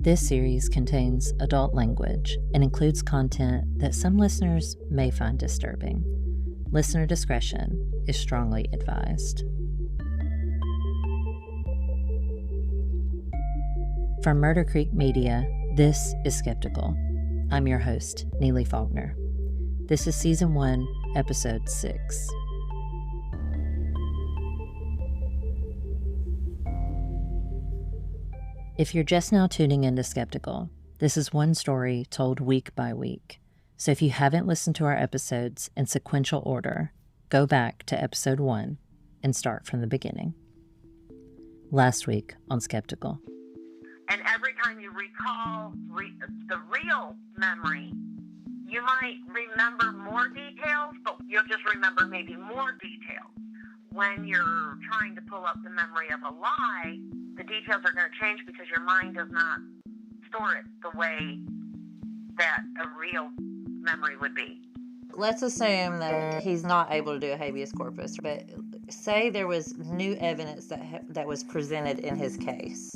This series contains adult language and includes content that some listeners may find disturbing. Listener discretion is strongly advised. From Murder Creek Media, this is Skeptical. I'm your host, Neeli Faulkner. This is Season 1, Episode 6. If you're just now tuning into Skeptical, this is one story told week by week. So if you haven't listened to our episodes in sequential order, go back to Episode 1 and start from the beginning. Last week on Skeptical. And every time you recall the real memory, you might remember more details, but you'll just remember maybe more details. When you're trying to pull up the memory of a lie, the details are going to change because your mind does not store it the way that a real memory would be. Let's assume that he's not able to do a habeas corpus, but say there was new evidence that was presented in his case.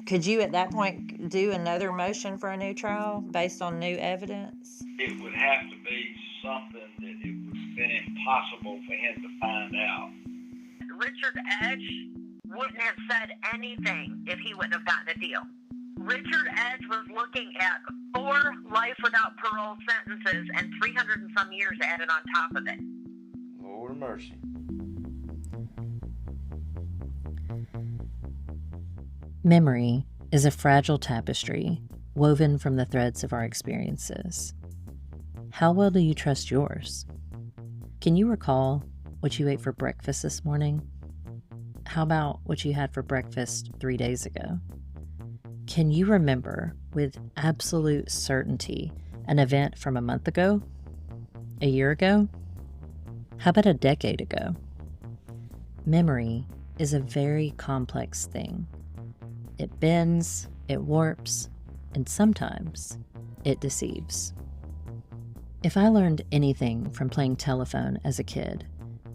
Could you at that point do another motion for a new trial based on new evidence? It would have to be something that it would have been impossible for him to find out. Richard Edge wouldn't have said anything if he wouldn't have gotten a deal. Richard Edge was looking at 4 life without parole sentences and 300 and some years added on top of it. Lord of mercy. Memory is a fragile tapestry woven from the threads of our experiences. How well do you trust yours? Can you recall what you ate for breakfast this morning? How about what you had for breakfast 3 days ago? Can you remember with absolute certainty an event from a month ago? A year ago? How about a decade ago? Memory is a very complex thing. It bends, it warps, and sometimes it deceives. If I learned anything from playing telephone as a kid,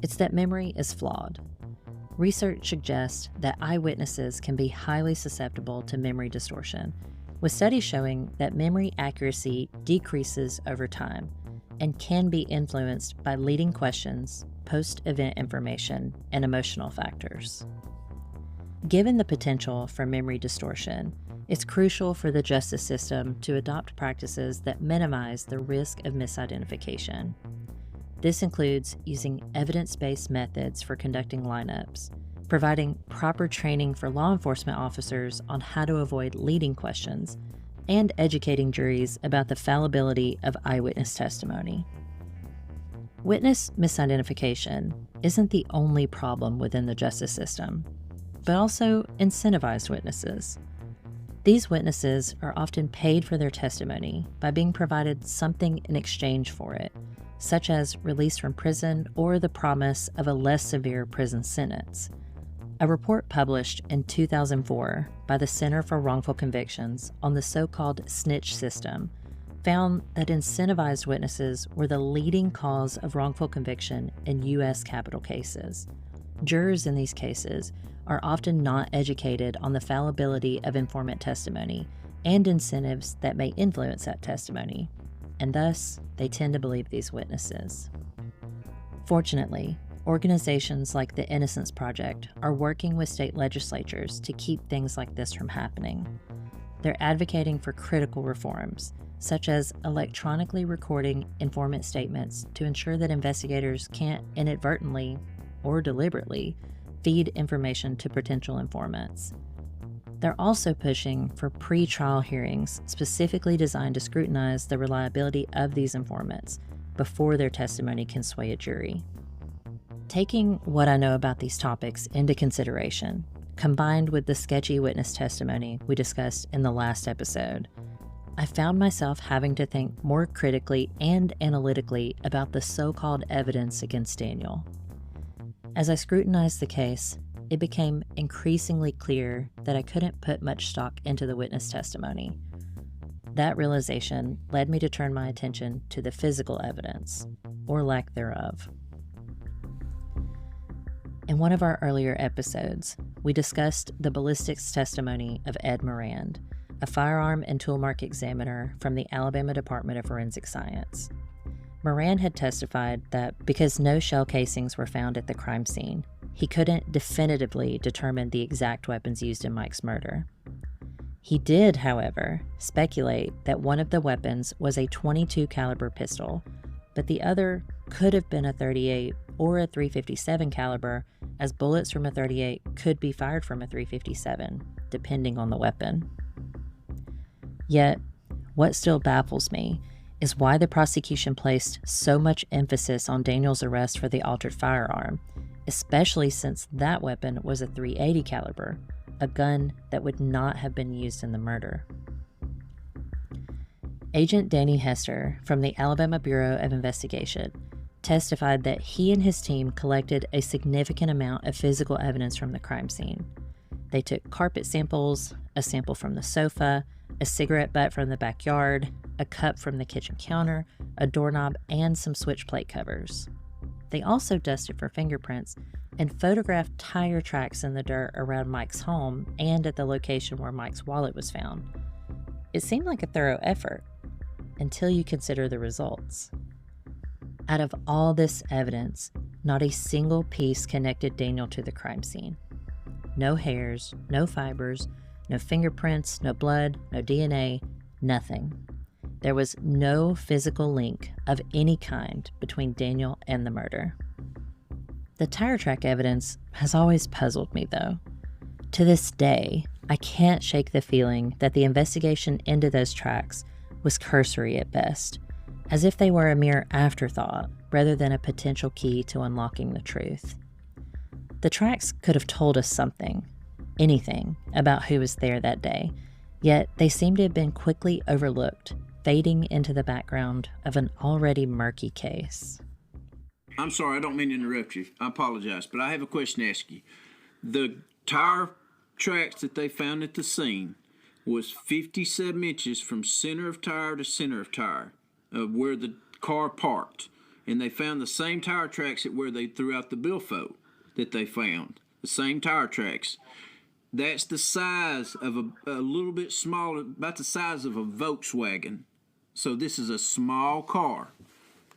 it's that memory is flawed. Research suggests that eyewitnesses can be highly susceptible to memory distortion, with studies showing that memory accuracy decreases over time and can be influenced by leading questions, post-event information, and emotional factors. Given the potential for memory distortion, it's crucial for the justice system to adopt practices that minimize the risk of misidentification. This includes using evidence-based methods for conducting lineups, providing proper training for law enforcement officers on how to avoid leading questions, and educating juries about the fallibility of eyewitness testimony. Witness misidentification isn't the only problem within the justice system, but also incentivized witnesses. These witnesses are often paid for their testimony by being provided something in exchange for it, such as release from prison or the promise of a less severe prison sentence. A report published in 2004 by the Center for Wrongful Convictions on the so-called snitch system found that incentivized witnesses were the leading cause of wrongful conviction in U.S. capital cases. Jurors in these cases are often not educated on the fallibility of informant testimony and incentives that may influence that testimony, and thus they tend to believe these witnesses. Fortunately, organizations like the Innocence Project are working with state legislatures to keep things like this from happening. They're advocating for critical reforms, such as electronically recording informant statements to ensure that investigators can't inadvertently or deliberately feed information to potential informants. They're also pushing for pre-trial hearings specifically designed to scrutinize the reliability of these informants before their testimony can sway a jury. Taking what I know about these topics into consideration, combined with the sketchy witness testimony we discussed in the last episode, I found myself having to think more critically and analytically about the so-called evidence against Daniel. As I scrutinized the case, it became increasingly clear that I couldn't put much stock into the witness testimony. That realization led me to turn my attention to the physical evidence, or lack thereof. In one of our earlier episodes, we discussed the ballistics testimony of Ed Morand, a firearm and tool mark examiner from the Alabama Department of Forensic Science. Moran had testified that because no shell casings were found at the crime scene, he couldn't definitively determine the exact weapons used in Mike's murder. He did, however, speculate that one of the weapons was a .22 caliber pistol, but the other could have been a .38 or a .357 caliber, as bullets from a .38 could be fired from a .357, depending on the weapon. Yet, what still baffles me is why the prosecution placed so much emphasis on Daniel's arrest for the altered firearm, especially since that weapon was a .380 caliber, a gun that would not have been used in the murder. Agent Danny Hester from the Alabama Bureau of Investigation testified that he and his team collected a significant amount of physical evidence from the crime scene. They took carpet samples, a sample from the sofa, a cigarette butt from the backyard, a cup from the kitchen counter, a doorknob, and some switch plate covers. They also dusted for fingerprints and photographed tire tracks in the dirt around Mike's home and at the location where Mike's wallet was found. It seemed like a thorough effort, until you consider the results. Out of all this evidence, not a single piece connected Daniel to the crime scene. No hairs, no fibers, no fingerprints, no blood, no DNA, nothing. There was no physical link of any kind between Daniel and the murder. The tire track evidence has always puzzled me, though. To this day, I can't shake the feeling that the investigation into those tracks was cursory at best, as if they were a mere afterthought rather than a potential key to unlocking the truth. The tracks could have told us something, anything, about who was there that day, yet they seem to have been quickly overlooked, fading into the background of an already murky case. I'm sorry, I don't mean to interrupt you. I apologize, but I have a question to ask you. The tire tracks that they found at the scene was 57 inches from center of tire to center of tire of where the car parked. And they found the same tire tracks at where they threw out the billfold that they found. The same tire tracks. That's the size of a little bit smaller, about the size of a Volkswagen. So this is a small car.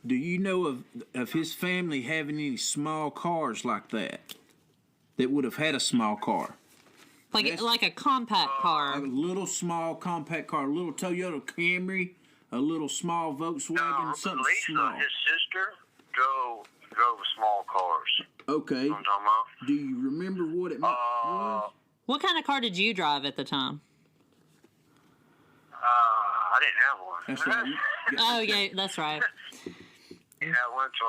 Do you know of his family having any small cars like that would have had a small car? Like a compact car. A little small compact car, a little Toyota Camry, a little small Volkswagen, something Lisa, small. his sister, drove small cars. Okay. You know what I'm talking about? Do you remember what it was? What kind of car did you drive at the time? I didn't have one. That's right. Oh, yeah, that's right. Yeah, I went to,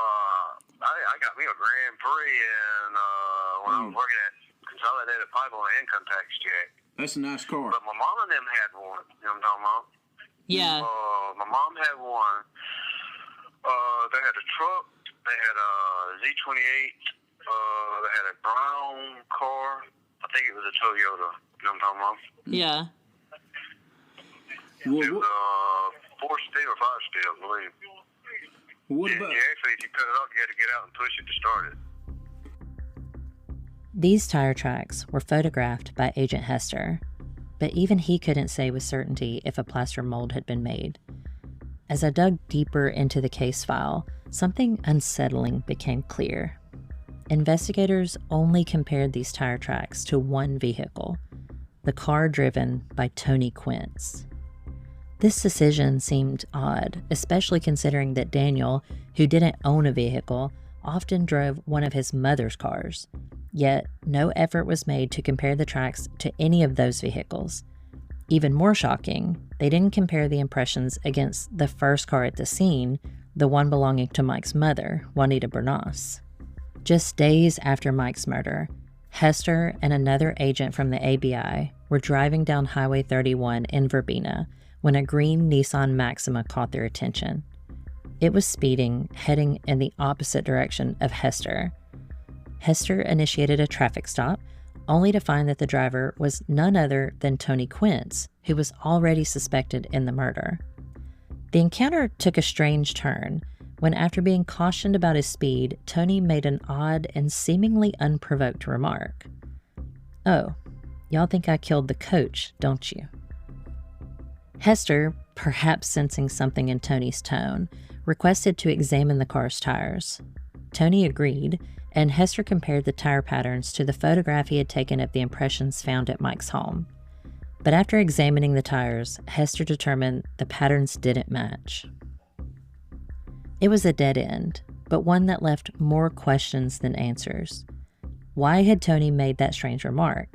I got me a Grand Prix, and when I was working at Consolidated Pipe on an income tax check. That's a nice car. But my mom and them had one. You know what I'm talking about? Yeah. My mom had one. They had a truck. They had a Z28. They had a brown car. I think it was a Toyota. You know what I'm talking about? Yeah. Well, It was 4-speed or 5-speed, I believe. what about? Yeah, actually, if you cut it off, you had to get out and push it to start it. These tire tracks were photographed by Agent Hester, but even he couldn't say with certainty if a plaster mold had been made. As I dug deeper into the case file, something unsettling became clear. Investigators only compared these tire tracks to one vehicle, the car driven by Tony Quince. This decision seemed odd, especially considering that Daniel, who didn't own a vehicle, often drove one of his mother's cars. Yet, no effort was made to compare the tracks to any of those vehicles. Even more shocking, they didn't compare the impressions against the first car at the scene, the one belonging to Mike's mother, Juanita Bernas. Just days after Mike's murder, Hester and another agent from the ABI were driving down Highway 31 in Verbena when a green Nissan Maxima caught their attention. It was speeding, heading in the opposite direction of Hester. Hester initiated a traffic stop, only to find that the driver was none other than Tony Quince, who was already suspected in the murder. The encounter took a strange turn when, after being cautioned about his speed, Tony made an odd and seemingly unprovoked remark. "Oh, y'all think I killed the coach, don't you?" Hester, perhaps sensing something in Tony's tone, requested to examine the car's tires. Tony agreed, and Hester compared the tire patterns to the photograph he had taken of the impressions found at Mike's home. But after examining the tires, Hester determined the patterns didn't match. It was a dead end, but one that left more questions than answers. Why had Tony made that strange remark?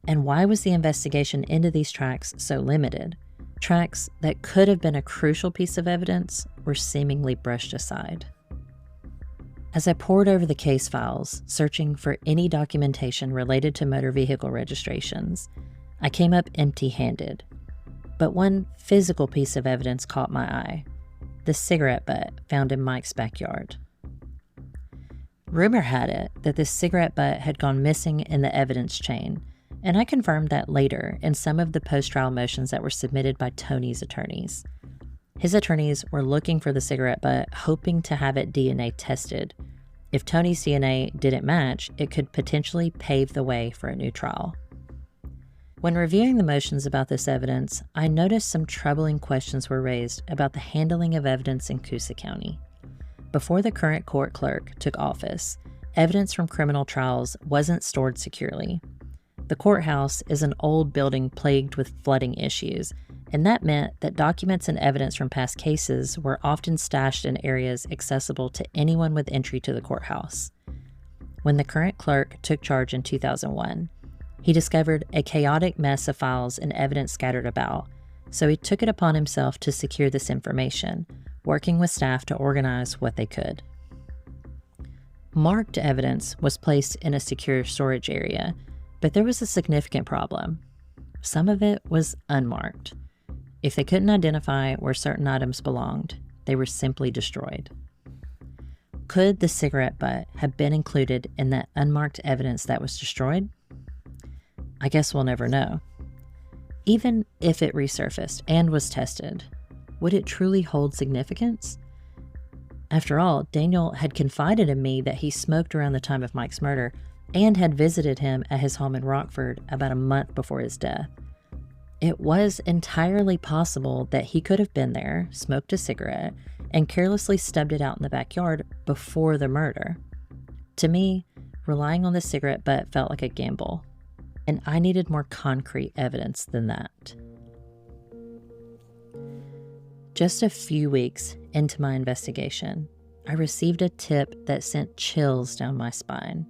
And why was the investigation into these tracks so limited? Tracks that could have been a crucial piece of evidence were seemingly brushed aside. As I pored over the case files, searching for any documentation related to motor vehicle registrations, I came up empty-handed. But one physical piece of evidence caught my eye: the cigarette butt found in Mike's backyard. Rumor had it that this cigarette butt had gone missing in the evidence chain, and I confirmed that later in some of the post-trial motions that were submitted by Tony's attorneys. His attorneys were looking for the cigarette butt, hoping to have it DNA tested. If Tony's DNA didn't match, it could potentially pave the way for a new trial. When reviewing the motions about this evidence, I noticed some troubling questions were raised about the handling of evidence in Coosa County. Before the current court clerk took office, evidence from criminal trials wasn't stored securely. The courthouse is an old building plagued with flooding issues, and that meant that documents and evidence from past cases were often stashed in areas accessible to anyone with entry to the courthouse. When the current clerk took charge in 2001, he discovered a chaotic mess of files and evidence scattered about, so he took it upon himself to secure this information, working with staff to organize what they could. Marked evidence was placed in a secure storage area, but there was a significant problem. Some of it was unmarked. If they couldn't identify where certain items belonged, they were simply destroyed. Could the cigarette butt have been included in that unmarked evidence that was destroyed? I guess we'll never know. Even if it resurfaced and was tested, would it truly hold significance? After all, Daniel had confided in me that he smoked around the time of Mike's murder and had visited him at his home in Rockford about a month before his death. It was entirely possible that he could have been there, smoked a cigarette, and carelessly stubbed it out in the backyard before the murder. To me, relying on the cigarette butt felt like a gamble, and I needed more concrete evidence than that. Just a few weeks into my investigation, I received a tip that sent chills down my spine.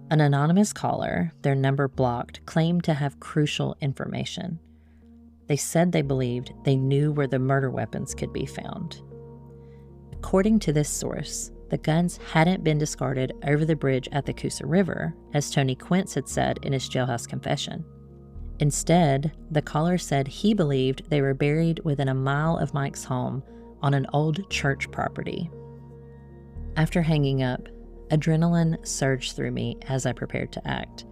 An anonymous caller, their number blocked, claimed to have crucial information. They said they believed they knew where the murder weapons could be found. According to this source, the guns hadn't been discarded over the bridge at the Coosa River, as Tony Quince had said in his jailhouse confession. Instead, the caller said he believed they were buried within a mile of Mike's home on an old church property. After hanging up, adrenaline surged through me as I prepared to act.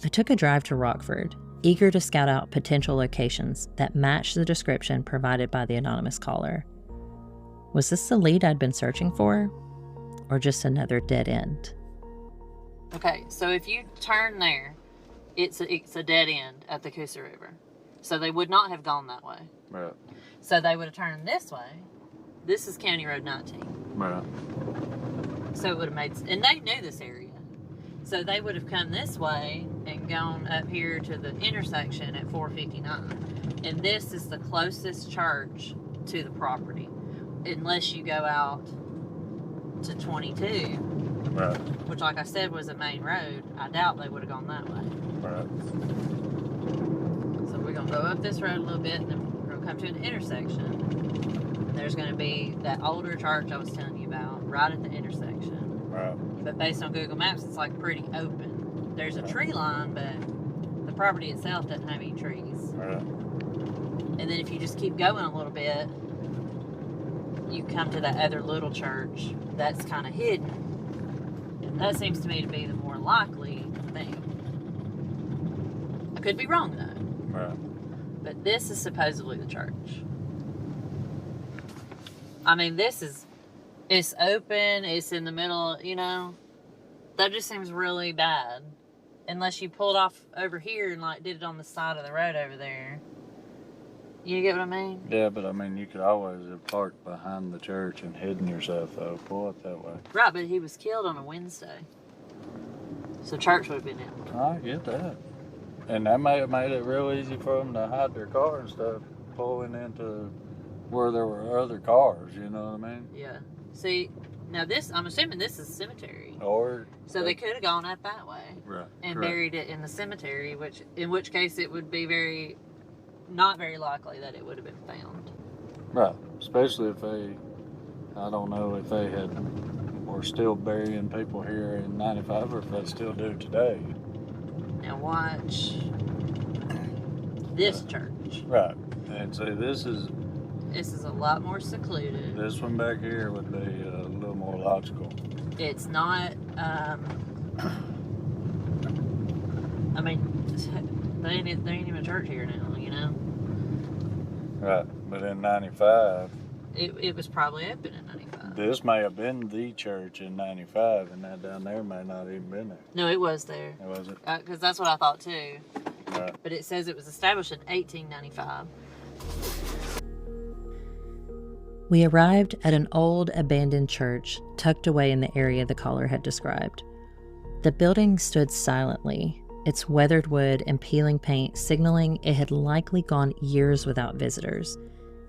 I took a drive to Rockford, eager to scout out potential locations that matched the description provided by the anonymous caller. Was this the lead I'd been searching for, or just another dead end? Okay, so if you turn there, it's a dead end at the Coosa River. So they would not have gone that way. Right. So they would have turned this way. This is County Road 19. Right. So it would have made, and they knew this area. So they would have come this way and gone up here to the intersection at 459. And this is the closest church to the property. Unless you go out to 22, Right. which like I said was a main road, I doubt they would have gone that way. Right. So we're going to go up this road a little bit and then we're going to come to an intersection. And there's going to be that older church I was telling you about right at the intersection. Right. But based on Google Maps, it's like pretty open. There's a tree line, but the property itself doesn't have any trees. Right. And then if you just keep going a little bit, you come to that other little church that's kind of hidden. And that seems to me to be the more likely thing. I could be wrong though. Right. But this is supposedly the church. I mean, it's open, it's in the middle, you know. That just seems really bad. Unless you pulled off over here and like did it on the side of the road over there. You get what I mean? Yeah, but I mean, you could always have parked behind the church and hidden yourself, though. Pull it that way. Right, but he was killed on a Wednesday. So church would have been empty. I get that. And that may have made it real easy for them to hide their car and stuff, pulling into where there were other cars, you know what I mean? Yeah. See, now this, I'm assuming this is cemetery. Or... So they could have gone up that way. Right. And correct. buried it in the cemetery, in which case it would be not very likely that it would have been found. Right. Especially if I don't know if they were still burying people here in 95 or if they still do today. Now watch this church. Right. And see, this is a lot more secluded. this one back here would be a little more logical. It's not, I mean, there ain't even a church here now, you know? Right. But in 95, It was probably open in 95. this may have been the church in 95, and that down there may not even been there. No, it was there. Was it? Because that's what I thought too. Right. But it says it was established in 1895. We arrived at an old abandoned church tucked away in the area the caller had described. The building stood silently, its weathered wood and peeling paint signaling it had likely gone years without visitors.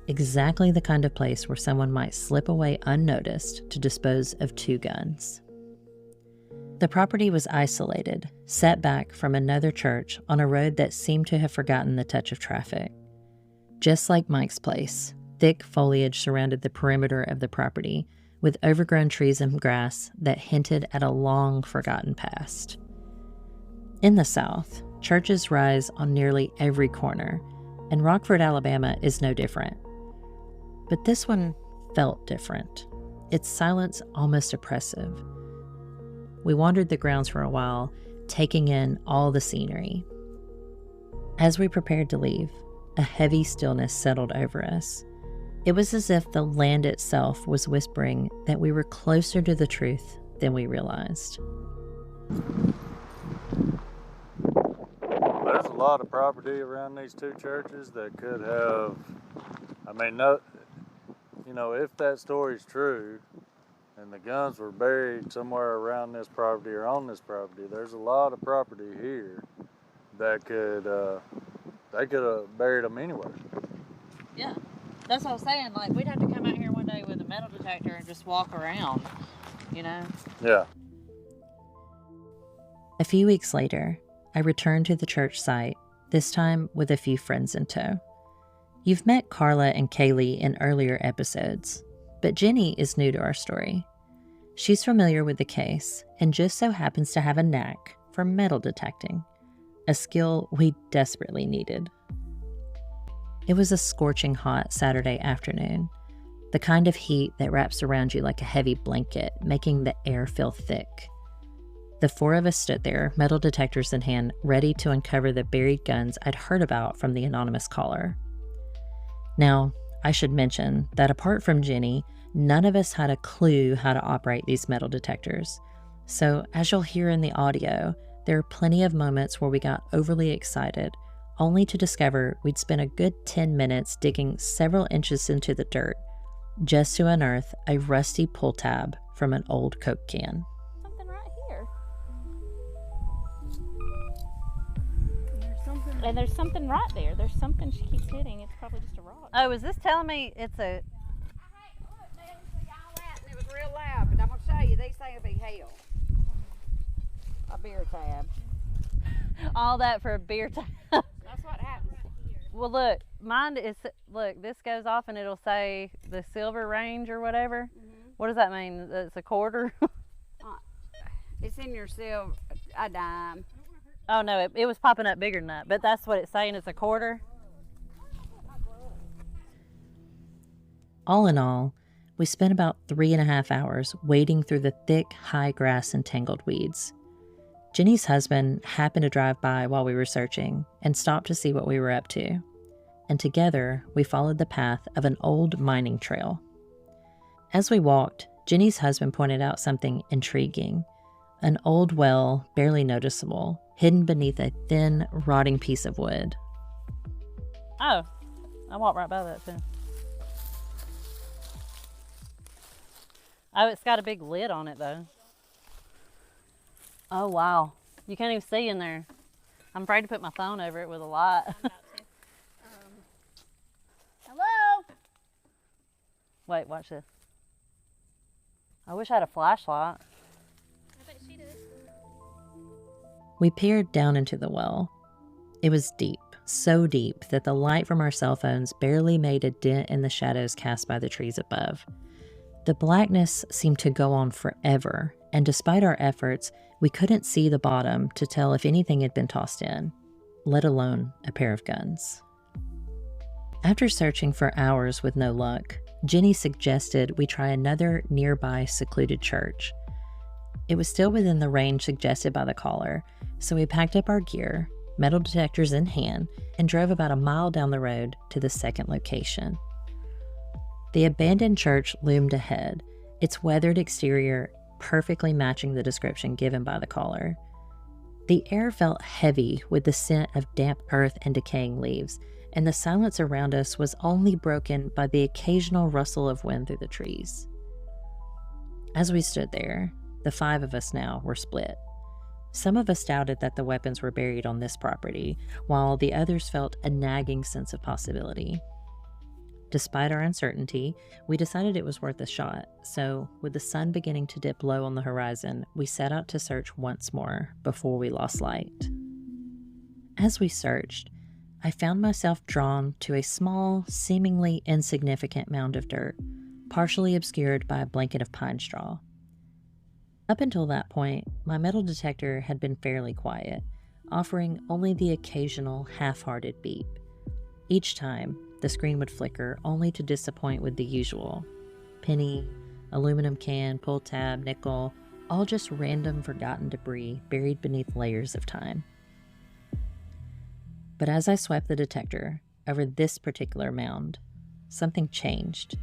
Exactly the kind of place where someone might slip away unnoticed to dispose of 2 guns. The property was isolated, set back from another church on a road that seemed to have forgotten the touch of traffic. Just like Mike's place, thick foliage surrounded the perimeter of the property, with overgrown trees and grass that hinted at a long forgotten past. In the South, churches rise on nearly every corner, and Rockford, Alabama is no different. But this one felt different, its silence almost oppressive. We wandered the grounds for a while, taking in all the scenery. As we prepared to leave, a heavy stillness settled over us. It was as if the land itself was whispering that we were closer to the truth than we realized. There's a lot of property around these 2 churches that could have, no, if that story's true and the guns were buried somewhere around this property or on this property, there's a lot of property here that they could have buried them anywhere. Yeah. That's what I was saying. Like, we'd have to come out here one day with a metal detector and just walk around, you know? Yeah. A few weeks later, I returned to the church site, this time with a few friends in tow. You've met Carla and Kaylee in earlier episodes, but Jenny is new to our story. She's familiar with the case and just so happens to have a knack for metal detecting, a skill we desperately needed. It was a scorching hot Saturday afternoon, the kind of heat that wraps around you like a heavy blanket, making the air feel thick. The 4 of us stood there, metal detectors in hand, ready to uncover the buried guns I'd heard about from the anonymous caller. Now, I should mention that apart from Jenny, none of us had a clue how to operate these metal detectors. So, as you'll hear in the audio, there are plenty of moments where we got overly excited, only to discover we'd spent a good 10 minutes digging several inches into the dirt just to unearth a rusty pull tab from an old Coke can. Something right here. And there's something right there. There's something she keeps hitting. It's probably just a rock. Oh, is this telling me it's a... It was real loud, but I'm going to show you, these things will be hell. A beer tab. all that for a beer tab? That's what happens. Well, look, mine is, look, this goes off and it'll say the silver range or whatever. Mm-hmm. What does that mean? It's a quarter? It's in your silver, a dime. Oh, no, it was popping up bigger than that, but that's what it's saying, it's a quarter. All in all, we spent about 3.5 hours wading through the thick, high grass and tangled weeds. Jenny's husband happened to drive by while we were searching and stopped to see what we were up to. And together, we followed the path of an old mining trail. As we walked, Jenny's husband pointed out something intriguing. An old well, barely noticeable, hidden beneath a thin, rotting piece of wood. Oh, I walked right by that too. Oh, it's got a big lid on it though. Oh wow. You can't even see in there. I'm afraid to put my phone over it with a light. I'm about to. Hello? Wait, watch this. I wish I had a flashlight. I bet she does. We peered down into the well. It was deep, so deep that the light from our cell phones barely made a dent in the shadows cast by the trees above. The blackness seemed to go on forever, and despite our efforts, we couldn't see the bottom to tell if anything had been tossed in, let alone a pair of guns. After searching for hours with no luck, Jenny suggested we try another nearby secluded church. It was still within the range suggested by the caller, so we packed up our gear, metal detectors in hand, and drove about a mile down the road to the second location. The abandoned church loomed ahead, its weathered exterior perfectly matching the description given by the caller. The air felt heavy with the scent of damp earth and decaying leaves, and the silence around us was only broken by the occasional rustle of wind through the trees. As we stood there, the 5 of us now were split. Some of us doubted that the weapons were buried on this property, while the others felt a nagging sense of possibility. Despite our uncertainty, we decided it was worth a shot, so with the sun beginning to dip low on the horizon, we set out to search once more before we lost light. As we searched, I found myself drawn to a small, seemingly insignificant mound of dirt, partially obscured by a blanket of pine straw. Up until that point, my metal detector had been fairly quiet, offering only the occasional half-hearted beep. Each time, the screen would flicker, only to disappoint with the usual. Penny, aluminum can, pull tab, nickel, all just random forgotten debris buried beneath layers of time. But as I swept the detector over this particular mound, something changed.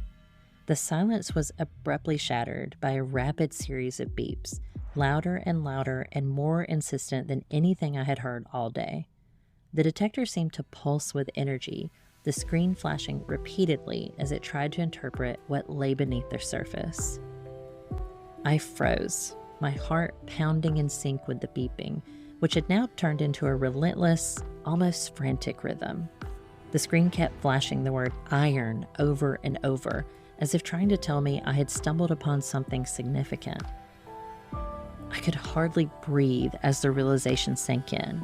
The silence was abruptly shattered by a rapid series of beeps, louder and more insistent than anything I had heard all day. The detector seemed to pulse with energy, the screen flashing repeatedly as it tried to interpret what lay beneath the surface. I froze, my heart pounding in sync with the beeping, which had now turned into a relentless, almost frantic rhythm. The screen kept flashing the word iron over and over, as if trying to tell me I had stumbled upon something significant. I could hardly breathe as the realization sank in.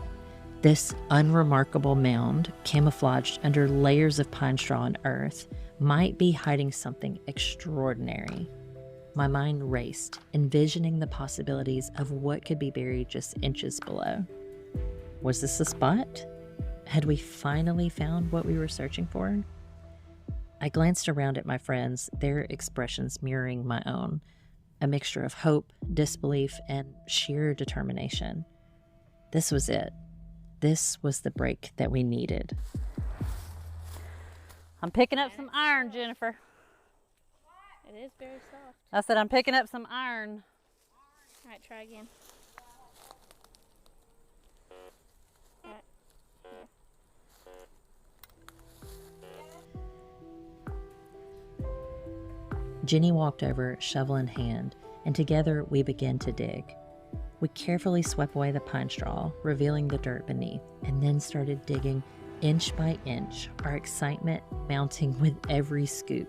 This unremarkable mound, camouflaged under layers of pine straw and earth, might be hiding something extraordinary. My mind raced, envisioning the possibilities of what could be buried just inches below. Was this the spot? Had we finally found what we were searching for? I glanced around at my friends, their expressions mirroring my own, a mixture of hope, disbelief, and sheer determination. This was it. This was the break that we needed. I'm picking up some iron, Jennifer. It is very soft. I said I'm picking up some iron. All right, try again. All right. Jenny walked over, shovel in hand, and together we began to dig. We carefully swept away the pine straw, revealing the dirt beneath, and then started digging inch by inch, our excitement mounting with every scoop.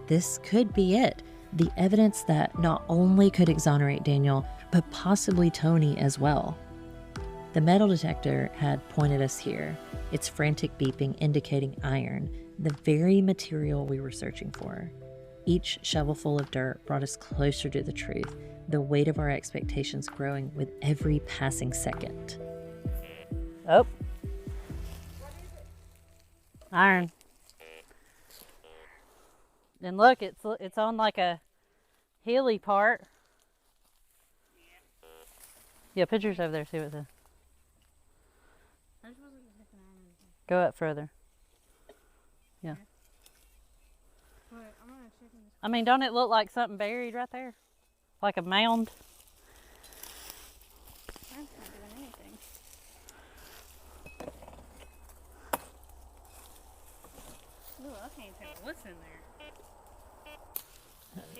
This could be it, the evidence that not only could exonerate Daniel, but possibly Tony as well. The metal detector had pointed us here, its frantic beeping indicating iron, the very material we were searching for. Each shovelful of dirt brought us closer to the truth, the weight of our expectations growing with every passing second. Oh. Iron. And look, it's on like a hilly part. Yeah, pictures over there, see what it says. Go up further. Yeah. I mean, don't it look like something buried right there? Like a mound? Mine's not doing anything. can't tell what's in there.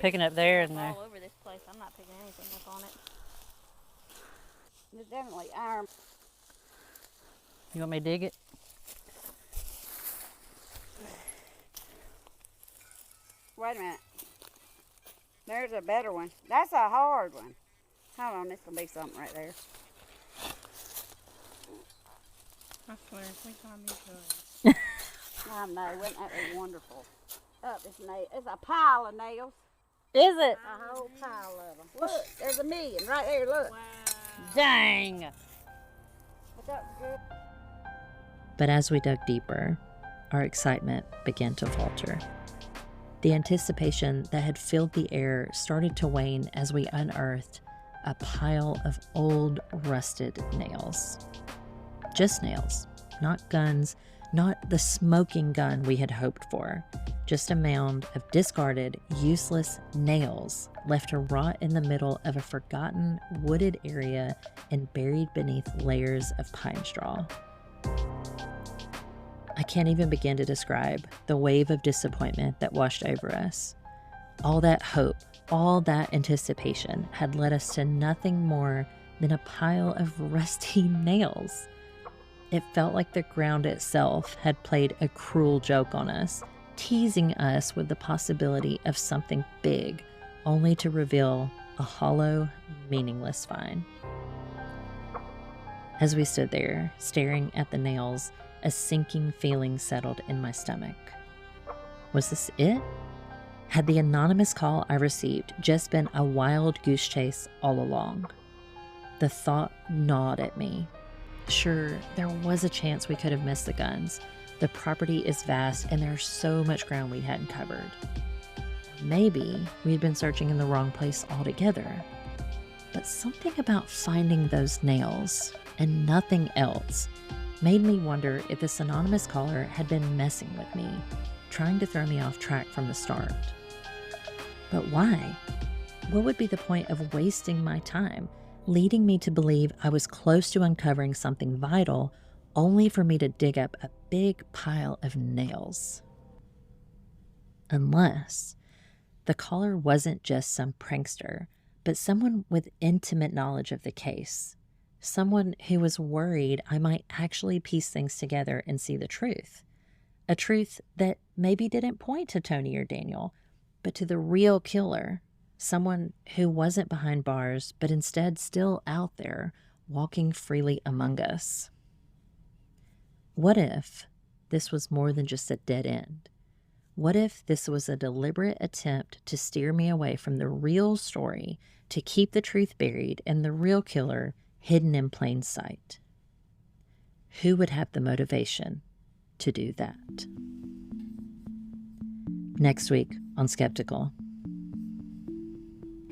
Picking up there and there. All over this place. I'm not picking anything up on it. There's definitely iron. You want me to dig it? Wait a minute. There's a better one. That's a hard one. Hold on, this will be something right there. I swear, we find these guys. I know, wouldn't that be wonderful? Up this nail. It's a pile of nails. Is it? A whole pile of them. Look, there's a million right there. Look. Wow. Dang. But that was good. But as we dug deeper, our excitement began to falter. The anticipation that had filled the air started to wane as we unearthed a pile of old, rusted nails. Just nails, not guns, not the smoking gun we had hoped for. Just a mound of discarded, useless nails left to rot in the middle of a forgotten, wooded area and buried beneath layers of pine straw. I can't even begin to describe the wave of disappointment that washed over us. All that hope, all that anticipation had led us to nothing more than a pile of rusty nails. It felt like the ground itself had played a cruel joke on us, teasing us with the possibility of something big, only to reveal a hollow, meaningless find. As we stood there, staring at the nails, a sinking feeling settled in my stomach. Was this it? Had the anonymous call I received just been a wild goose chase all along? The thought gnawed at me. Sure, there was a chance we could have missed the guns. The property is vast and there's so much ground we hadn't covered. Maybe we'd been searching in the wrong place altogether. But something about finding those nails and nothing else made me wonder if this anonymous caller had been messing with me, trying to throw me off track from the start. But why? What would be the point of wasting my time, leading me to believe I was close to uncovering something vital, only for me to dig up a big pile of nails? Unless the caller wasn't just some prankster, but someone with intimate knowledge of the case. Someone who was worried I might actually piece things together and see the truth. A truth that maybe didn't point to Tony or Daniel, but to the real killer. Someone who wasn't behind bars, but instead still out there, walking freely among us. What if this was more than just a dead end? What if this was a deliberate attempt to steer me away from the real story, to keep the truth buried and the real killer hidden in plain sight? Who would have the motivation to do that? Next week on Skeptical.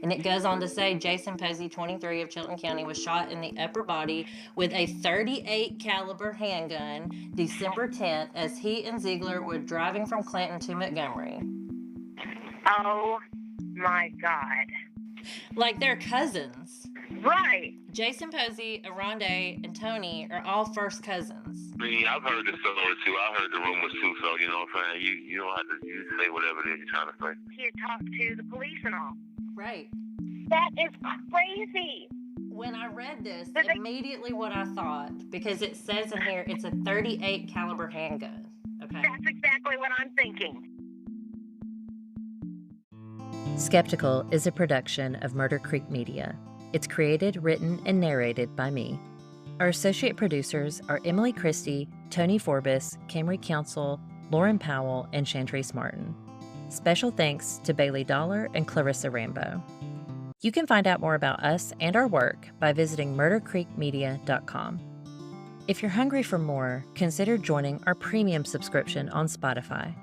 And it goes on to say Jason Posey, 23, of Chilton County, was shot in the upper body with a .38 caliber handgun December 10th as he and Ziegler were driving from Clinton to Montgomery. Oh my God. Like they're cousins. Right. Jason Posey, Aronde, and Tony are all first cousins. I mean, I've heard the story too. I heard the rumors too, so you know what I'm saying? You don't have to say whatever it is you're trying to say. He had talked to the police and all. Right. That is crazy. When I read this, immediately what I thought, because it says in here it's a .38 caliber handgun. Okay. That's exactly what I'm thinking. Skeptical is a production of Murder Creek Media. It's created, written, and narrated by me. Our associate producers are Emily Christie, Tony Forbes, Camry Council, Lauren Powell, and Chantrace Martin. Special thanks to Bailey Dollar and Clarissa Rambo. You can find out more about us and our work by visiting murdercreekmedia.com. If you're hungry for more, consider joining our premium subscription on Spotify.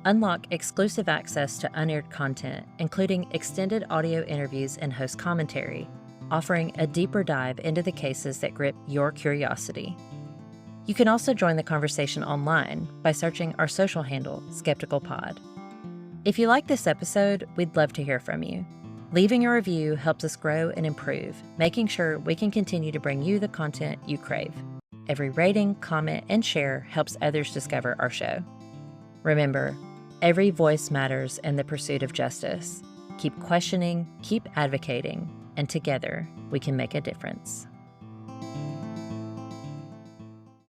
Unlock exclusive access to unaired content, including extended audio interviews and host commentary, offering a deeper dive into the cases that grip your curiosity. You can also join the conversation online by searching our social handle, SkepticalPod. If you like this episode, we'd love to hear from you. Leaving a review helps us grow and improve, making sure we can continue to bring you the content you crave. Every rating, comment, and share helps others discover our show. Remember, Every voice matters in the pursuit of justice. Keep questioning, keep advocating, and together we can make a difference.